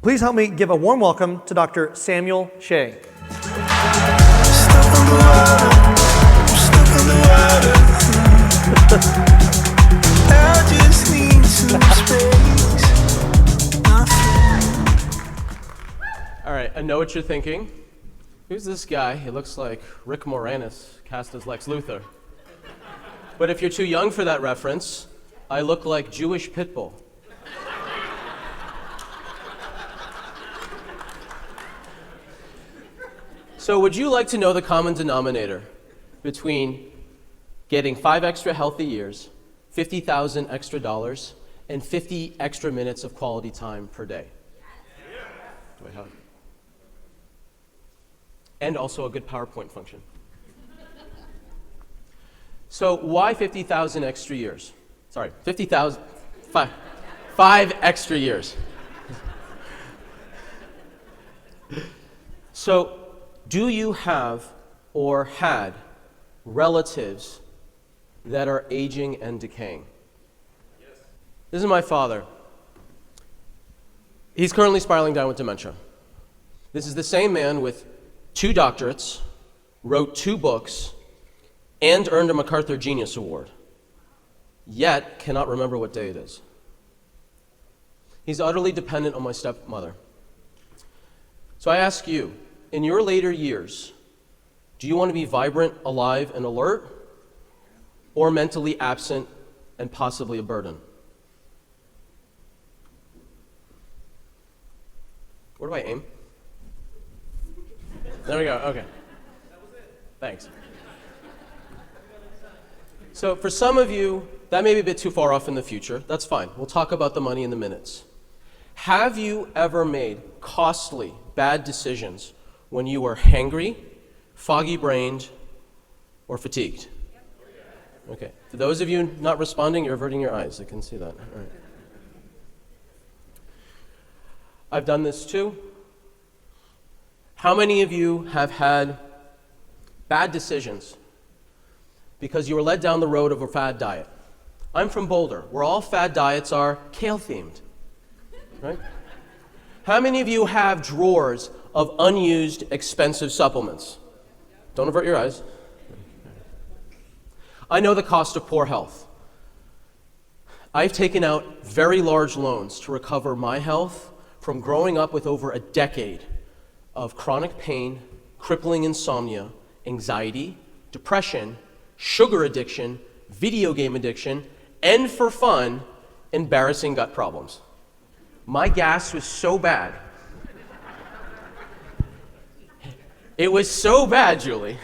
Please help me give a warm welcome to Dr. Samuel Shay. All right, I know what you're thinking. Who's this guy? He looks like Rick Moranis, cast as Lex Luthor. But if you're too young for that reference, I look like Jewish Pitbull. So would you like to know the common denominator between getting 5 extra healthy years, $50,000 extra dollars, and 50 extra minutes of quality time per day? Do I have? And also a good PowerPoint function. So why 50,000 extra years? Sorry, 50,000, 5 extra years. So do you have or had relatives that are aging and decaying? Yes. This is my father. He's currently spiraling down with dementia. This is the same man with 2 doctorates, wrote 2 books, and earned a MacArthur Genius Award, yet cannot remember what day it is. He's utterly dependent on my stepmother. So I ask you, in your later years, do you want to be vibrant, alive, and alert, or mentally absent and possibly a burden? Where do I aim? There we go, okay. Thanks. So for some of you, that may be a bit too far off in the future. That's fine. We'll talk about the money in the minutes. Have you ever made costly, bad decisions when you were hangry, foggy-brained, or fatigued? Okay. For those of you not responding, you're averting your eyes. I can see that. All right. I've done this too. How many of you have had bad decisions because you were led down the road of a fad diet? I'm from Boulder, where all fad diets are kale-themed, right? How many of you have drawers of unused, expensive supplements? Don't avert your eyes. I know the cost of poor health. I've taken out very large loans to recover my health from growing up with over a decade of chronic pain, crippling insomnia, anxiety, depression, sugar addiction, video game addiction, and for fun, embarrassing gut problems. My gas was so bad. It was so bad, Julie.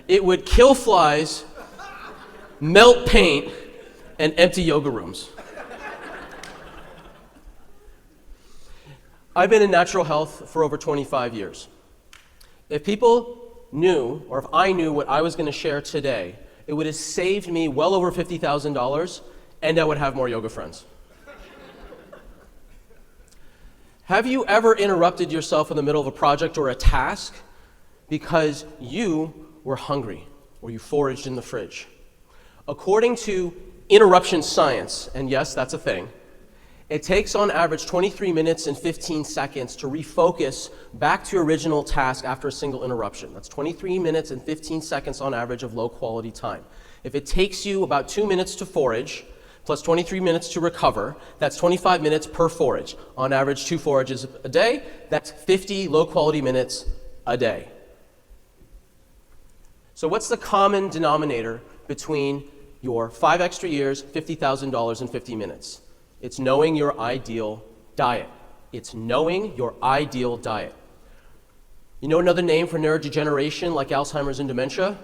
It would kill flies, melt paint, and empty yoga rooms. I've been in natural health for over 25 years. If people knew, or if I knew what I was going to share today, it would have saved me well over $50,000, and I would have more yoga friends. Have you ever interrupted yourself in the middle of a project or a task because you were hungry or you foraged in the fridge? According to interruption science, and yes, that's a thing, it takes on average 23 minutes and 15 seconds to refocus back to your original task after a single interruption. That's 23 minutes and 15 seconds on average of low quality time. If it takes you about 2 minutes to forage, plus 23 minutes to recover, that's 25 minutes per forage. On average, 2 forages a day, that's 50 low quality minutes a day. So what's the common denominator between your 5 extra years, $50,000, and 50 minutes? It's knowing your ideal diet. It's knowing your ideal diet. You know another name for neurodegeneration like Alzheimer's and dementia?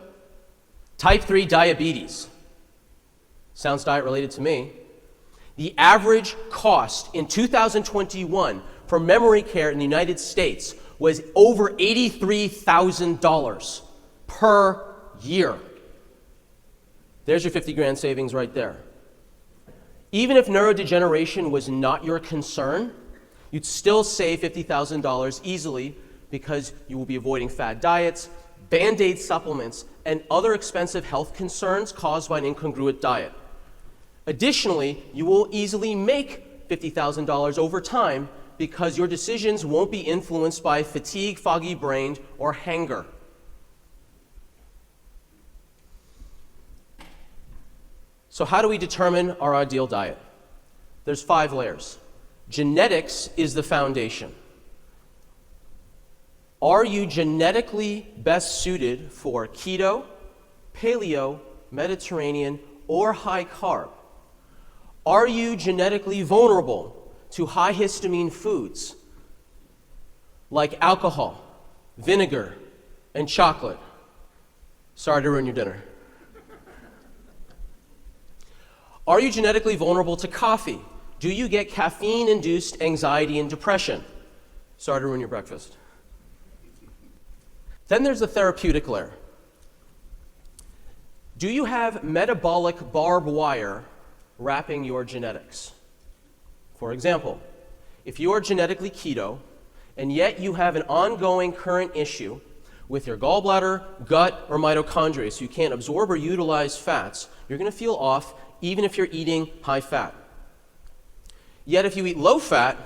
Type 3 diabetes. Sounds diet related to me. The average cost in 2021 for memory care in the United States was over $83,000 per year. There's your 50 grand savings right there. Even if neurodegeneration was not your concern, you'd still save $50,000 easily because you will be avoiding fad diets, Band-Aid supplements, and other expensive health concerns caused by an incongruent diet. Additionally, you will easily make $50,000 over time because your decisions won't be influenced by fatigue, foggy-brained, or hanger. So how do we determine our ideal diet? There's 5 layers. Genetics is the foundation. Are you genetically best suited for keto, paleo, Mediterranean, or high carb? Are you genetically vulnerable to high histamine foods like alcohol, vinegar, and chocolate? Sorry to ruin your dinner. Are you genetically vulnerable to coffee? Do you get caffeine-induced anxiety and depression? Sorry to ruin your breakfast. Then there's the therapeutic layer. Do you have metabolic barbed wire wrapping your genetics? For example, if you are genetically keto, and yet you have an ongoing current issue with your gallbladder, gut, or mitochondria, so you can't absorb or utilize fats, you're going to feel off even if you're eating high fat. Yet if you eat low fat,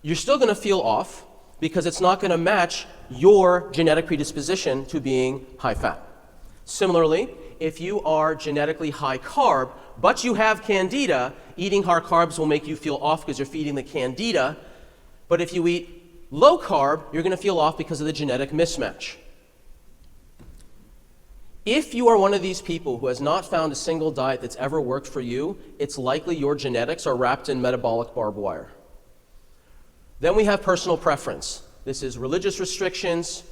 you're still going to feel off because it's not going to match your genetic predisposition to being high fat. Similarly, if you are genetically high carb, but you have candida, eating high carbs will make you feel off because you're feeding the candida. But if you eat low carb, you're going to feel off because of the genetic mismatch. If you are one of these people who has not found a single diet that's ever worked for you, it's likely your genetics are wrapped in metabolic barbed wire. Then we have personal preference. This is religious restrictions,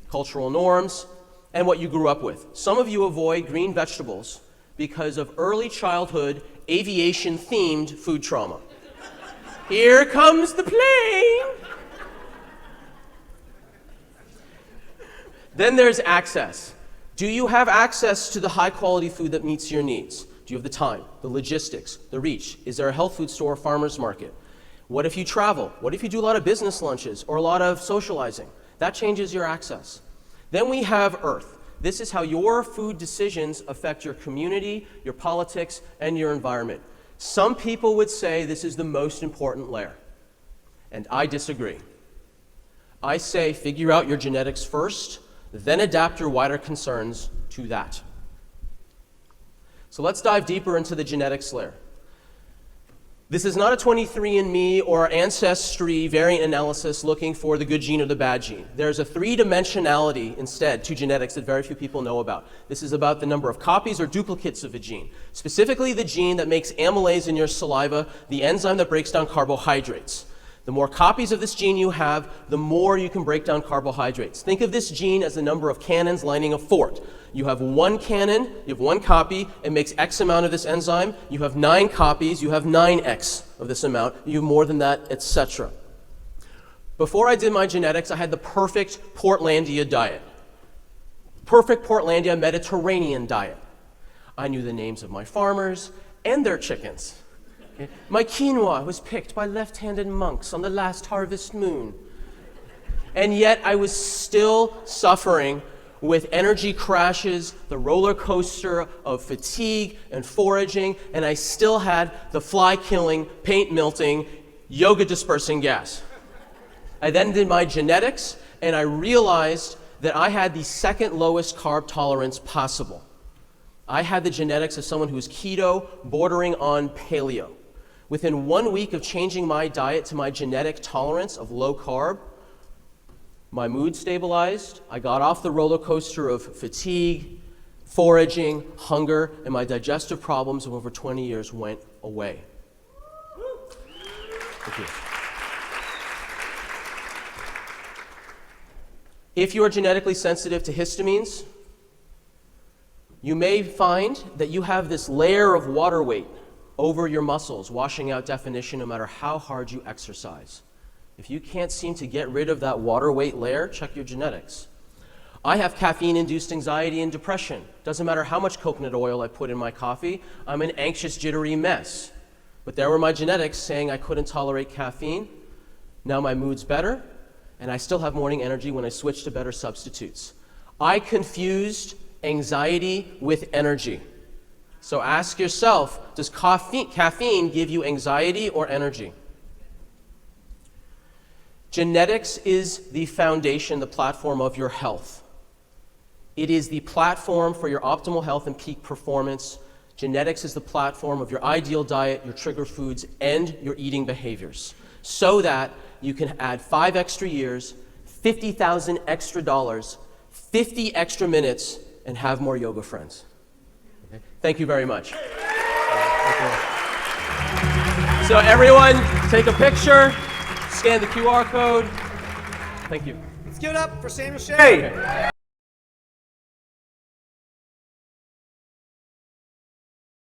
cultural norms, and what you grew up with. Some of you avoid green vegetables because of early childhood aviation-themed food trauma. Here comes the plane! Then there's access. Do you have access to the high-quality food that meets your needs? Do you have the time, the logistics, the reach? Is there a health food store or farmer's market? What if you travel? What if you do a lot of business lunches or a lot of socializing? That changes your access. Then we have Earth. This is how your food decisions affect your community, your politics, and your environment. Some people would say this is the most important layer, and I disagree. I say figure out your genetics first, then adapt your wider concerns to that. So let's dive deeper into the genetics layer. This is not a 23andMe or ancestry variant analysis looking for the good gene or the bad gene. There's a 3-dimensionality instead to genetics that very few people know about. This is about the number of copies or duplicates of a gene, specifically the gene that makes amylase in your saliva, the enzyme that breaks down carbohydrates. The more copies of this gene you have, the more you can break down carbohydrates. Think of this gene as the number of cannons lining a fort. You have 1 cannon, you have 1 copy, it makes X amount of this enzyme. You have 9 copies, you have 9X of this amount. You have more than that, etc. Before I did my genetics, I had the perfect Portlandia diet. Perfect Portlandia Mediterranean diet. I knew the names of my farmers and their chickens. My quinoa was picked by left-handed monks on the last harvest moon. And yet I was still suffering with energy crashes, the roller coaster of fatigue and foraging, and I still had the fly-killing, paint-melting, yoga-dispersing gas. I then did my genetics, and I realized that I had the second lowest carb tolerance possible. I had the genetics of someone who was keto, bordering on paleo. Within 1 week of changing my diet to my genetic tolerance of low carb, my mood stabilized, I got off the roller coaster of fatigue, foraging, hunger, and my digestive problems of over 20 years went away. Thank you. If you are genetically sensitive to histamines, you may find that you have this layer of water weight over your muscles, washing out definition no matter how hard you exercise. If you can't seem to get rid of that water weight layer, check your genetics. I have caffeine-induced anxiety and depression. Doesn't matter how much coconut oil I put in my coffee, I'm an anxious, jittery mess. But there were my genetics saying I couldn't tolerate caffeine. Now my mood's better, and I still have morning energy when I switch to better substitutes. I confused anxiety with energy. So ask yourself, does caffeine give you anxiety or energy? Genetics is the foundation, the platform of your health. It is the platform for your optimal health and peak performance. Genetics is the platform of your ideal diet, your trigger foods, and your eating behaviors, so that you can add 5 extra years, $50,000 extra dollars, 50 extra minutes, and have more yoga friends. Okay? Thank you very much. So everyone, take a picture, scan the QR code. Thank you. Let's give it up for Samuel Shay. Okay.